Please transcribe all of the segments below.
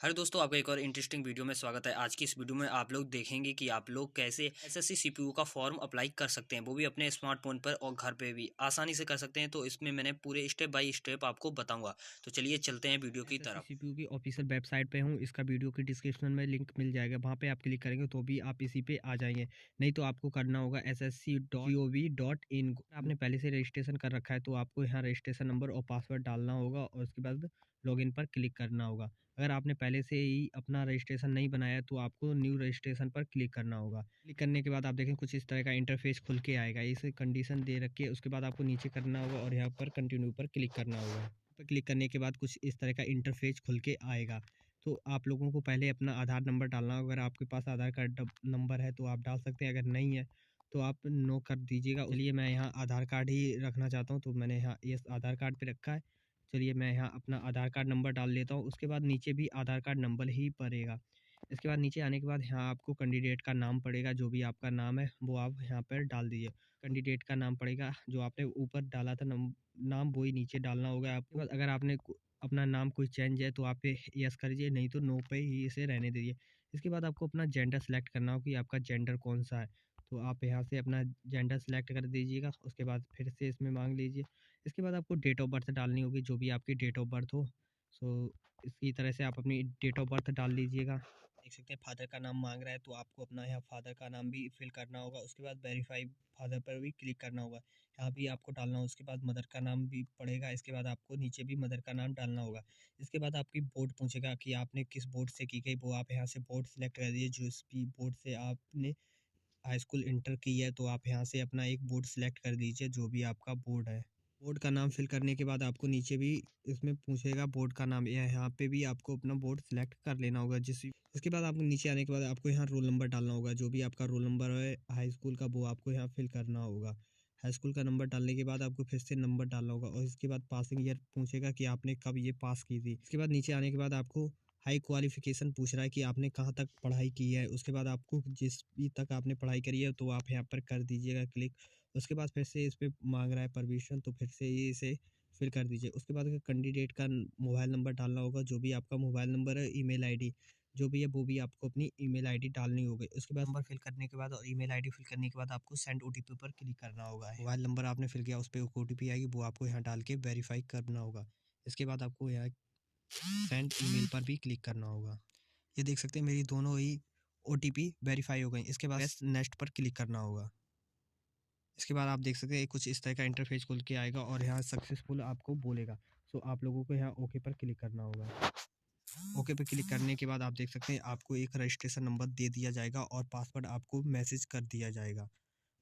Hello दोस्तों, आपका एक और इंटरेस्टिंग वीडियो में स्वागत है। आज की इस वीडियो में आप लोग देखेंगे कि आप लोग कैसे एसएससी सीपीयू का फॉर्म अप्लाई कर सकते हैं, वो भी अपने स्मार्टफोन पर और घर पे भी आसानी से कर सकते हैं। तो इसमें मैंने पूरे स्टेप बाय स्टेप आपको बताऊंगा। तो चलिए चलते हैं वीडियो की एसएससी तरफ। सीपीयू की ऑफिशियल वेबसाइट पे हूँ। इसका वीडियो की डिस्क्रिप्शन में लिंक मिल जाएगा, वहाँ पे आप क्लिक करेंगे तो भी आप इसी पे आ जाएंगे। नहीं तो आपको करना होगा ssc.gov.in। आपने पहले से रजिस्ट्रेशन कर रखा है तो आपको यहाँ रजिस्ट्रेशन नंबर और पासवर्ड डालना होगा और उसके बाद लॉगिन पर क्लिक करना होगा। अगर आपने पहले से ही अपना रजिस्ट्रेशन नहीं बनाया है तो आपको न्यू रजिस्ट्रेशन पर क्लिक करना होगा। क्लिक करने के बाद आप देखें कुछ इस तरह का इंटरफेस खुल के आएगा। इसे कंडीशन दे रखी है, उसके बाद आपको नीचे करना होगा और यहाँ पर कंटिन्यू पर क्लिक करना होगा। पर क्लिक करने के बाद कुछ इस तरह का इंटरफेस खुल के आएगा। तो आप लोगों को पहले अपना आधार नंबर डालना होगा। अगर आपके पास आधार कार्ड नंबर है तो आप डाल सकते हैं, अगर नहीं है तो आप नो कर दीजिएगा। चलिए मैं यहाँ आधार कार्ड ही रखना चाहता हूँ तो मैंने यहाँ ये आधार कार्ड पे रखा है। चलिए मैं यहाँ अपना आधार कार्ड नंबर डाल लेता हूँ। उसके बाद नीचे भी आधार कार्ड नंबर ही पड़ेगा। इसके बाद नीचे आने के बाद यहाँ आपको कैंडिडेट का नाम पड़ेगा, जो भी आपका नाम है वो आप यहाँ पर डाल दीजिए। कैंडिडेट का नाम पड़ेगा, जो आपने ऊपर डाला था नाम वही नीचे डालना होगा आपको। अगर आपने अपना नाम कोई चेंज है तो आप पे यस करिए, नहीं तो नो पे ही इसे रहने दीजिए। इसके बाद आपको अपना जेंडर सेलेक्ट करना हो कि आपका जेंडर कौन सा है। तो आप यहाँ से अपना जेंडर सेलेक्ट कर दीजिएगा। उसके बाद फिर से इसमें मांग लीजिए। इसके बाद आपको डेट ऑफ बर्थ डालनी होगी, जो भी आपकी डेट ऑफ बर्थ हो। सो इसी तरह से आप अपनी डेट ऑफ बर्थ डाल लीजिएगा। देख सकते हैं फादर का नाम मांग रहा है तो आपको अपना यहाँ फादर का नाम भी फिल करना होगा। उसके बाद वेरीफाई फादर पर भी क्लिक करना होगा, यहाँ भी आपको डालना होगा। उसके बाद मदर का नाम भी पड़ेगा। इसके बाद आपको नीचे भी मदर का नाम डालना होगा। इसके बाद आपकी बोर्ड पूछेगा कि आपने किस बोर्ड से की गई, वो आप यहाँ से बोर्ड सेलेक्ट कर दीजिए। जिस भी बोर्ड से आपने हाई स्कूल इंटर की है तो आप यहाँ से अपना एक बोर्ड सेलेक्ट कर दीजिए, जो भी आपका बोर्ड है। बोर्ड का नाम फिल करने के बाद आपको नीचे भी इसमें पूछेगा बोर्ड का नाम, यहाँ पे भी आपको अपना बोर्ड सेलेक्ट कर लेना होगा। इसके बाद आपको नीचे आने के बाद आपको यहाँ रोल नंबर डालना होगा, जो भी आपका रोल नंबर है हाई स्कूल का वो आपको यहाँ फिल करना होगा। हाई स्कूल का नंबर डालने के बाद आपको फिर से नंबर डालना होगा और इसके बाद पासिंग ईयर पूछेगा कि आपने कब ये पास की थी। इसके बाद नीचे आने के बाद आपको हाई क्वालिफिकेशन पूछ रहा है कि आपने कहाँ तक पढ़ाई की है। उसके बाद आपको जिस भी तक आपने पढ़ाई करी है तो आप यहाँ पर कर दीजिएगा क्लिक। उसके बाद फिर से इस पे मांग रहा है परमिशन, तो फिर से ये इसे फिल कर दीजिए। उसके बाद कैंडिडेट का मोबाइल नंबर डालना होगा, जो भी आपका मोबाइल नंबर है, ईमेल आईडी जो भी है वो भी आपको अपनी ईमेल आईडी डालनी होगी। उसके बाद नंबर फिल करने के बाद और ईमेल आईडी फिल करने के बाद आपको सेंड ओटीपी पर क्लिक करना होगा। मोबाइल नंबर आपने फिल किया, उस पर ओटीपी आएगी, वो आपको यहाँ डाल के वेरीफाई करना होगा। इसके बाद आपको यहाँ सेंड ईमेल पर भी क्लिक करना होगा। ये देख सकते हैं मेरी दोनों ही ओटीपी वेरीफाई हो गई। इसके बाद नेक्स्ट पर क्लिक करना होगा। इसके बाद आप देख सकते हैं कुछ इस तरह का इंटरफेस खुल के आएगा और यहाँ सक्सेसफुल आपको बोलेगा। सो आप लोगों को यहाँ ओके पर क्लिक करना होगा। ओके पे क्लिक करने के बाद आप देख सकते हैं आपको एक रजिस्ट्रेशन नंबर दे दिया जाएगा और पासवर्ड आपको मैसेज कर दिया जाएगा,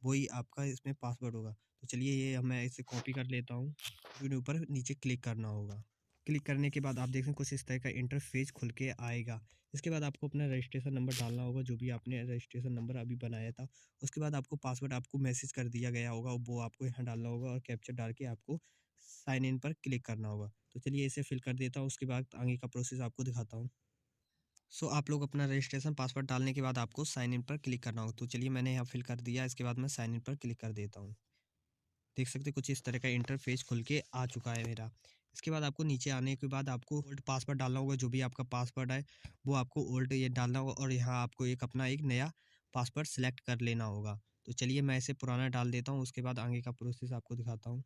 वही आपका इसमें पासवर्ड होगा। तो चलिए ये मैं इसे कॉपी कर लेता हूँ। वीडियो पर नीचे क्लिक करना होगा। क्लिक करने के बाद आप देख सकते हैं कुछ इस तरह का इंटरफेस खुल के आएगा। इसके बाद आपको अपना रजिस्ट्रेशन नंबर डालना होगा, जो भी आपने रजिस्ट्रेशन नंबर अभी बनाया था। उसके बाद आपको पासवर्ड आपको मैसेज कर दिया गया होगा, वो आपको यहाँ डालना होगा और कैप्चर डाल के आपको साइन इन पर क्लिक करना होगा। तो चलिए इसे फिल कर देता हूँ, उसके बाद आगे का प्रोसेस आपको दिखाता हूँ। आप लोग अपना रजिस्ट्रेशन पासवर्ड डालने के बाद आपको साइन इन पर क्लिक करना होगा। तो चलिए मैंने यहाँ फिल कर दिया। इसके बाद मैं साइन इन पर क्लिक कर देता हूँ। देख सकते हैं कुछ इस तरह का इंटरफेस खुल के आ चुका है मेरा। इसके बाद आपको नीचे आने के बाद आपको ओल्ड पासवर्ड डालना होगा, जो भी आपका पासवर्ड है वो आपको ओल्ड ये डालना होगा और यहाँ आपको अपना एक नया पासवर्ड सेलेक्ट कर लेना होगा। तो चलिए मैं इसे पुराना डाल देता हूँ, उसके बाद आगे का प्रोसेस आपको दिखाता हूँ।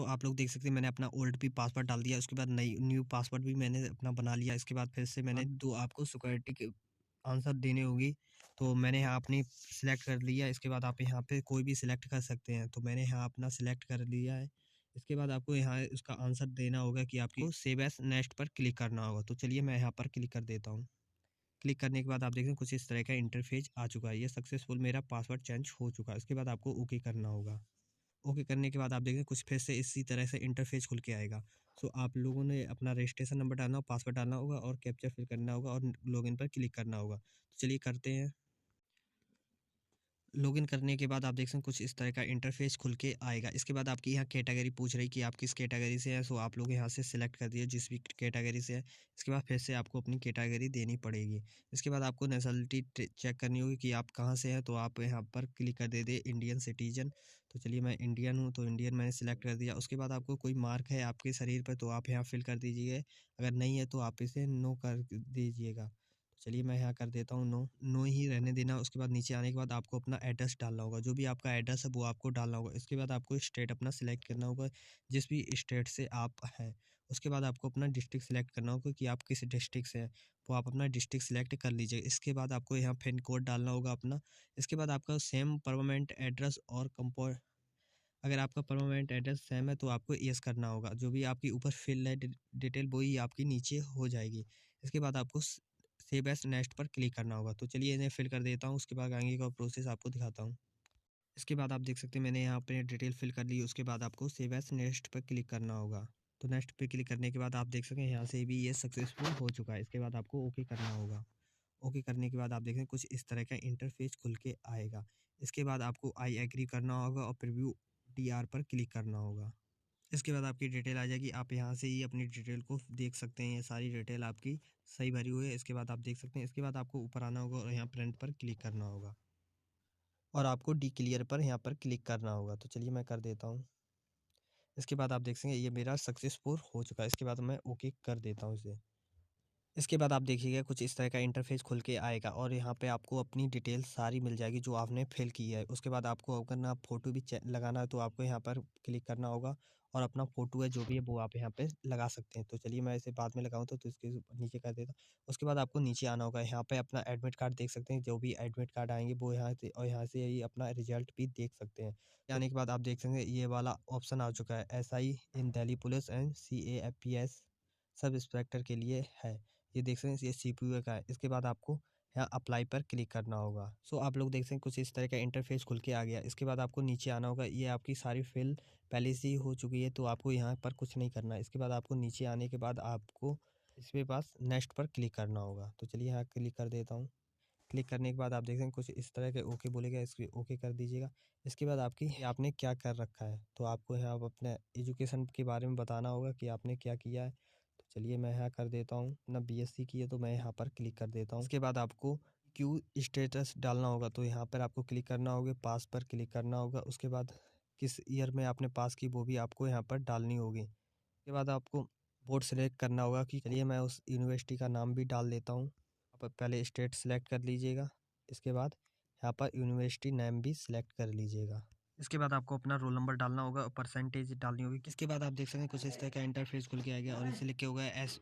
आप लोग देख सकते हैं मैंने अपना ओल्ड भी पासवर्ड डाल दिया। उसके बाद न्यू पासवर्ड भी मैंने अपना बना लिया। इसके बाद फिर से मैंने दो आपको सिक्योरिटी के आंसर देने होगी, तो मैंने यहाँ अपनी सिलेक्ट कर लिया। इसके बाद आप यहाँ पे कोई भी सिलेक्ट कर सकते हैं, तो मैंने यहाँ अपना सिलेक्ट कर लिया है। इसके बाद आपको यहाँ उसका आंसर देना होगा कि आपको सेव एज नेक्स्ट पर क्लिक करना होगा। तो चलिए मैं यहाँ पर क्लिक कर देता हूँ। क्लिक करने के बाद आप देखें कुछ इस तरह का इंटरफेस आ चुका है। ये सक्सेसफुल मेरा पासवर्ड चेंज हो चुका है। इसके बाद आपको ओके करना होगा। ओके करने के बाद आप देखें कुछ फिर से इसी तरह से इंटरफेस खुल के आएगा। आप लोगों ने अपना रजिस्ट्रेशन नंबर डालना होगा, पासवर्ड डालना होगा और कैप्चर फिल करना होगा और लॉगिन पर क्लिक करना होगा। तो चलिए करते हैं। लॉगिन करने के बाद आप देख सकते हैं कुछ इस तरह का इंटरफेस खुल के आएगा। इसके बाद आपकी यहाँ कैटेगरी पूछ रही कि आप किस कैटेगरी से हैं, सो आप लोग यहाँ से सिलेक्ट कर दिए जिस भी कैटेगरी से है। इसके बाद फिर से आपको अपनी कैटेगरी देनी पड़ेगी। इसके बाद आपको नेशनलिटी चेक करनी होगी कि आप कहाँ से हैं, तो आप यहाँ पर क्लिक कर दे इंडियन सिटीजन। तो चलिए मैं इंडियन हूँ, तो इंडियन मैंने सिलेक्ट कर दिया। उसके बाद आपको कोई मार्क है आपके शरीर पर तो आप यहाँ फिल कर दीजिए, अगर नहीं है तो आप इसे नो कर दीजिएगा। चलिए मैं यहाँ कर देता हूँ नो, नो ही रहने देना। उसके बाद नीचे आने के बाद आपको अपना एड्रेस डालना होगा, जो भी आपका एड्रेस है वो आपको डालना होगा। इसके बाद आपको स्टेट अपना सिलेक्ट करना होगा, जिस भी स्टेट से आप हैं। उसके बाद आपको अपना डिस्ट्रिक्ट सिलेक्ट करना होगा कि आप किस डिस्ट्रिक्ट से हैं, वो आप अपना डिस्ट्रिक्ट सिलेक्ट कर लीजिए। इसके बाद आपको यहाँ पिन कोड डालना होगा अपना। इसके बाद आपका सेम परमानेंट एड्रेस और कंपोर, अगर आपका परमानेंट एड्रेस सेम है तो आपको यस करना होगा। जो भी आपकी ऊपर फिल है डिटेल वही आपकी नीचे हो जाएगी। इसके बाद आपको सेव एज नेक्स्ट पर क्लिक करना होगा। तो चलिए इन्हें फिल कर देता हूँ, उसके बाद आगे का प्रोसेस आपको दिखाता हूँ। इसके बाद आप देख सकते हैं मैंने यहाँ पे डिटेल फिल कर ली। उसके बाद आपको सेव एज नेक्स्ट पर क्लिक करना होगा। तो नेक्स्ट पे क्लिक करने के बाद आप देख सकते हैं यहाँ से भी ये सक्सेसफुल हो चुका है। इसके बाद आपको ओके करना होगा। ओके करने के बाद आप देखें कुछ इस तरह का इंटरफेस खुल के आएगा। इसके बाद आपको आई एग्री करना होगा और प्रीव्यू डीआर पर क्लिक करना होगा। इसके बाद आपकी डिटेल आ जाएगी। आप यहाँ से ही अपनी डिटेल को देख सकते हैं, ये सारी डिटेल आपकी सही भरी हुई है। इसके बाद आप देख सकते हैं। इसके बाद आपको ऊपर आना होगा और यहाँ प्रिंट पर क्लिक करना होगा और आपको डी क्लियर पर यहाँ पर क्लिक करना होगा। तो चलिए मैं कर देता हूँ। इसके बाद आप देख सकेंगे ये मेरा सक्सेसफुल हो चुका है। इसके बाद मैं ओके कर देता हूँ इसे। इसके बाद आप देखिएगा कुछ इस तरह का इंटरफेस खुल के आएगा और यहाँ पे आपको अपनी डिटेल सारी मिल जाएगी जो आपने फिल की है। उसके बाद आपको अगर ना फ़ोटो भी लगाना है तो आपको यहाँ पर क्लिक करना होगा और अपना फ़ोटो है जो भी है वो आप यहाँ पे लगा सकते हैं। तो चलिए मैं इसे बाद में लगाऊँ तो इसके नीचे कर देता हूँ। उसके बाद आपको नीचे आना होगा, यहाँ पे अपना एडमिट कार्ड देख सकते हैं, जो भी एडमिट कार्ड आएंगे वो यहाँ से और यहाँ से ही अपना रिजल्ट भी देख सकते हैं। आने के बाद आप देख सकते हैं ये वाला ऑप्शन आ चुका है, SI in Delhi police and CAFPS sub inspector के लिए है। ये देख सकते हैं ये CPU का है। इसके बाद आपको यहाँ अप्लाई पर क्लिक करना होगा। सो आप लोग देख सकते हैं कुछ इस तरह का इंटरफेस खुल के आ गया। इसके बाद आपको नीचे आना होगा, ये आपकी सारी फिल पहले से ही हो चुकी है तो आपको यहाँ पर कुछ नहीं करना है। इसके बाद आपको नीचे आने के बाद आपको इसके पास नेक्स्ट पर क्लिक करना होगा। तो चलिए यहाँ क्लिक कर देता हूँ। क्लिक करने के बाद आप देख सकते हैं कुछ इस तरह के ओके बोलेगा, इसके ओके कर दीजिएगा। इसके बाद आपकी आपने क्या कर रखा है, तो आपको यहाँ अपने एजुकेशन के बारे में बताना होगा कि आपने क्या किया है। तो चलिए मैं यहाँ कर देता हूँ, ना BSc की है तो मैं यहाँ पर क्लिक कर देता हूँ। इसके बाद आपको क्यू स्टेटस डालना होगा, तो यहाँ पर आपको क्लिक करना होगा, पास पर क्लिक करना होगा। उसके बाद किस ईयर में आपने पास की वो भी आपको यहाँ पर डालनी होगी। उसके बाद आपको बोर्ड सेलेक्ट करना होगा कि चलिए मैं उस यूनिवर्सिटी का नाम भी डाल देता हूँ। आप पहले स्टेट सेलेक्ट कर लीजिएगा, इसके बाद यहाँ पर यूनिवर्सिटी नेम भी सिलेक्ट कर लीजिएगा। इसके बाद आपको अपना रोल नंबर डालना होगा और परसेंटेज डालनी होगी। इसके बाद आप देख सकते हैं कुछ इस तरह का इंटरफेस खुल के आएगा और इसे लिखे होगा एस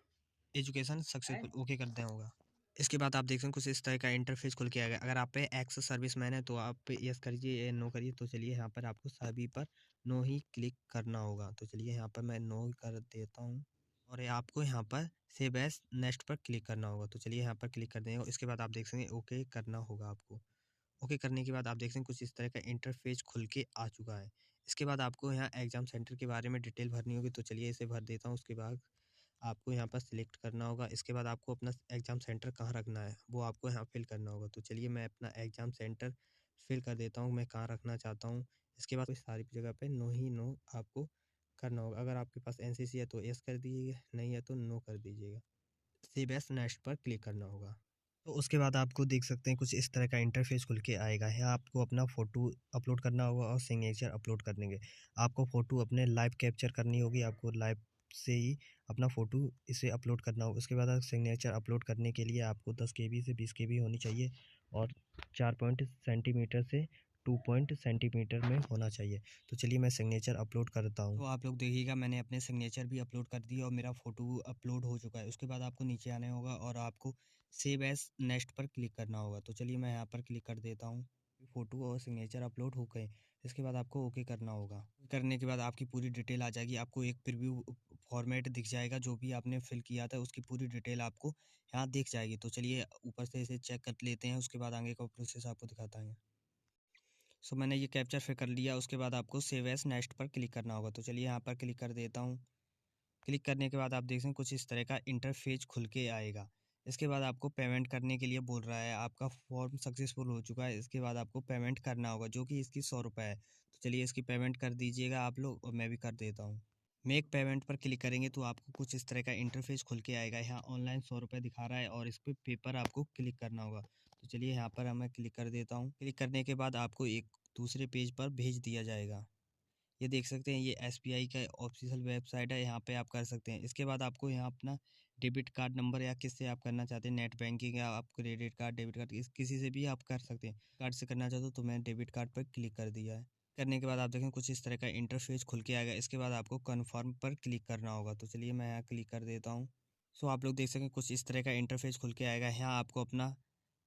एजुकेशन सक्सेसफुल, ओके करते होगा। इसके बाद आप देख सकते हैं कुछ इस तरह का इंटरफेस खुल के आएगा। अगर आप पे एक्स सर्विस मैन है तो आप यस करिए या नो करिए। तो चलिए यहाँ पर आपको सभी पर नो ही क्लिक करना होगा। तो चलिए यहाँ पर मैं नो कर देता हूँ और आपको यहाँ पर सेव एज नेक्स्ट पर क्लिक करना होगा। तो चलिए यहाँ पर क्लिक कर देंगे। इसके बाद आप देख सकते हैं ओके करना होगा आपको। ओके करने के बाद आप देख सकते हैं कुछ इस तरह का इंटरफेस खुल के आ चुका है। इसके बाद आपको यहाँ एग्ज़ाम सेंटर के बारे में डिटेल भरनी होगी। तो चलिए इसे भर देता हूँ। उसके बाद आपको यहाँ पर सिलेक्ट करना होगा। इसके बाद आपको अपना एग्ज़ाम सेंटर कहाँ रखना है वो आपको यहाँ फिल करना होगा। तो चलिए मैं अपना एग्ज़ाम सेंटर फिल कर देता हूँ, मैं कहाँ रखना चाहता हूँ। इसके बाद सारी जगह पे नो ही नो आपको करना होगा। अगर आपके पास NCC है तो यस कर दीजिएगा, नहीं है तो नो कर दीजिएगा। सेव एज नेक्स्ट पर क्लिक करना होगा। तो उसके बाद आपको देख सकते हैं कुछ इस तरह का इंटरफेस खुल के आएगा। यहाँ आपको अपना फ़ोटो अपलोड करना होगा और सिग्नेचर अपलोड करने के आपको फ़ोटो अपने लाइव कैप्चर करनी होगी। आपको लाइव से ही अपना फ़ोटो इसे अपलोड करना होगा। उसके बाद सिग्नेचर अपलोड करने के लिए आपको 10 KB से 20 KB होनी चाहिए और 4 पॉइंट सेंटीमीटर से 2 पॉइंट सेंटीमीटर में होना चाहिए। तो चलिए मैं सिग्नेचर अपलोड करता हूँ। तो आप लोग देखिएगा मैंने अपने सिग्नेचर भी अपलोड कर दिया और मेरा फ़ोटो अपलोड हो चुका है। उसके बाद आपको नीचे आने होगा और आपको सेव एज नेक्स्ट पर क्लिक करना होगा। तो चलिए मैं यहाँ पर क्लिक कर देता हूँ। फ़ोटो और सिग्नेचर अपलोड हो गए। इसके बाद आपको ओके करना होगा। करने के बाद आपकी पूरी डिटेल आ जाएगी। आपको एक प्रीव्यू फॉर्मेट दिख जाएगा, जो भी आपने फिल किया था उसकी पूरी डिटेल आपको यहाँ दिख जाएगी। तो चलिए ऊपर से इसे चेक कर लेते हैं, उसके बाद आगे का प्रोसेस आपको दिखाता है। सो मैंने ये कैप्चर फिर कर लिया। उसके बाद आपको सेव एज नेक्स्ट पर क्लिक करना होगा। तो चलिए यहाँ पर क्लिक कर देता हूँ। क्लिक करने के बाद आप देख सकते हैं कुछ इस तरह का इंटरफेस खुल के आएगा। इसके बाद आपको पेमेंट करने के लिए बोल रहा है, आपका फॉर्म सक्सेसफुल हो चुका है। इसके बाद आपको पेमेंट करना होगा, जो कि इसकी 100 रुपये है। तो चलिए इसकी पेमेंट कर दीजिएगा आप लोग, और मैं भी कर देता हूँ। मेक पेमेंट पर क्लिक करेंगे तो आपको कुछ इस तरह का इंटरफेस खुल के आएगा। यहाँ ऑनलाइन 100 रुपये दिखा रहा है और इस पर पेपर आपको क्लिक करना होगा। तो चलिए यहाँ पर मैं क्लिक कर देता हूँ। क्लिक करने के बाद आपको एक दूसरे पेज पर भेज दिया जाएगा। ये देख सकते हैं, ये एसबीआई का ऑफिशियल वेबसाइट है, यहाँ पे आप कर सकते हैं। इसके बाद आपको यहाँ अपना डेबिट कार्ड नंबर या किससे आप करना चाहते हैं, नेट बैंकिंग या आप क्रेडिट कार्ड, डेबिट कार्ड, किसी से भी आप कर सकते हैं। कार्ड से करना चाहते हो तो मैं डेबिट कार्ड पर क्लिक कर दिया है। करने के बाद आप देखें कुछ इस तरह का इंटरफेस खुल के आएगा। इसके बाद आपको कन्फर्म पर क्लिक करना होगा। तो चलिए मैं यहाँ क्लिक कर देता हूँ। सो आप लोग देख सकें कुछ इस तरह का इंटरफेस खुल के आएगा। यहाँ आपको अपना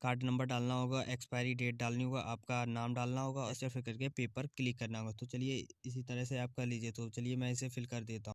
कार्ड नंबर डालना होगा, एक्सपायरी डेट डालनी होगा, आपका नाम डालना होगा, ऐसे फिर करके पेपर क्लिक करना होगा। तो चलिए इसी तरह से आप कर लीजिए। तो चलिए मैं इसे फिल कर देता हूँ।